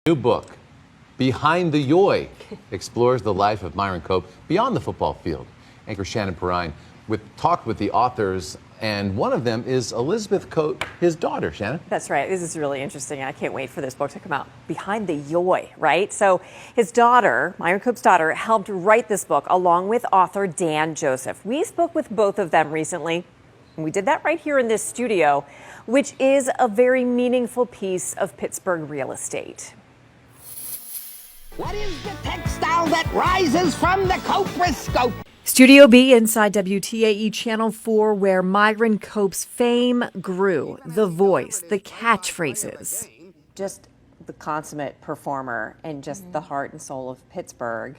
New book, Behind the Yoy, explores the life of Myron Cope beyond the football field. Anchor Shannon Perrine talked with the authors, and one of them is Elizabeth Cope, his daughter. Shannon? That's right. This is really interesting. I can't wait for this book to come out. Behind the Yoy, right? So his daughter, Myron Cope's daughter, helped write this book along with author Dan Joseph. We spoke with both of them recently, and we did that right here in this studio, which is a very meaningful piece of Pittsburgh real estate. What is the textile that rises from the copriscope? Studio B inside WTAE Channel 4, where Myron Cope's fame grew. The voice, the catchphrases. Just the consummate performer and just the heart and soul of Pittsburgh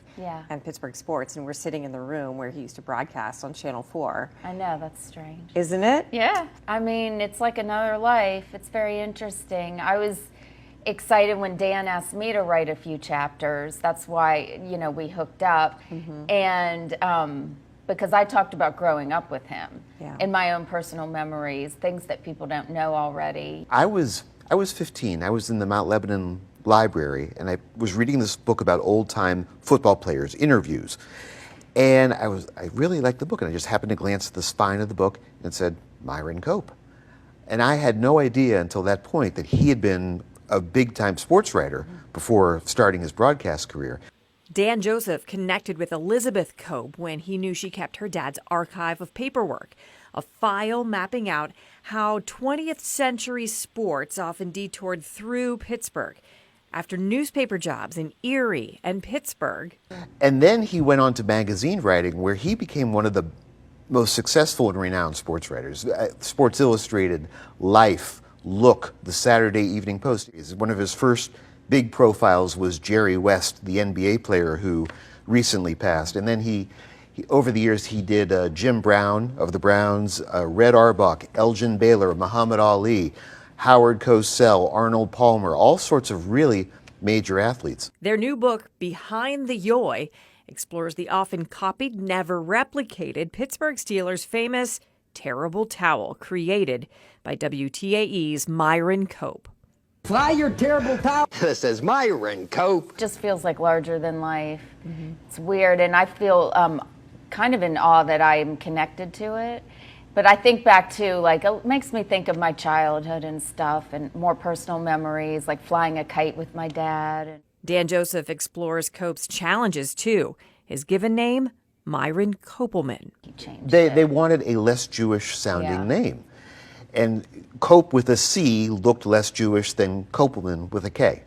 and Pittsburgh sports. And we're sitting in the room where he used to broadcast on Channel 4. I know, that's strange. Isn't it? Yeah. I mean, it's like another life. It's very interesting. I was excited when Dan asked me to write a few chapters. That's why, you know, we hooked up. And because I talked about growing up with him in my own personal memories, things that people don't know already. I was 15. I was in the Mount Lebanon library, and I was reading this book about old-time football players, interviews. And I really liked the book, and I just happened to glance at the spine of the book and it said, Myron Cope. And I had no idea until that point that he had been a big-time sports writer before starting his broadcast career. Dan Joseph connected with Elizabeth Cope when he knew she kept her dad's archive of paperwork, a file mapping out how 20th century sports often detoured through Pittsburgh after newspaper jobs in Erie and Pittsburgh. And then he went on to magazine writing, where he became one of the most successful and renowned sports writers. Sports Illustrated, Life, Look, the Saturday Evening Post. One of his first big profiles was Jerry West, the NBA player who recently passed. And then he over the years, he did Jim Brown of the Browns, Red Auerbach, Elgin Baylor, Muhammad Ali, Howard Cosell, Arnold Palmer, all sorts of really major athletes. Their new book, Behind the Yoy, explores the often copied, never replicated Pittsburgh Steelers' famous terrible towel created by WTAE's Myron Cope. Fly your terrible towel. This is Myron Cope. Just feels like larger than life. It's weird, and I feel kind of in awe that I'm connected to it. But I think back to, like, it makes me think of my childhood and stuff, and more personal memories, like flying a kite with my dad. Dan Joseph explores Cope's challenges, too. His given name, Myron Kopelman. They wanted a less Jewish-sounding name. And Cope with a C looked less Jewish than Kopelman with a K.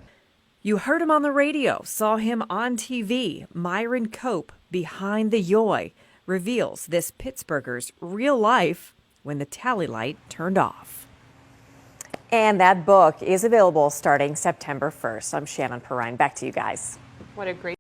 You heard him on the radio, saw him on TV. Myron Cope, Behind the Yoy, reveals this Pittsburgher's real life when the tally light turned off. And that book is available starting September 1st. I'm Shannon Perrine. Back to you guys. What a great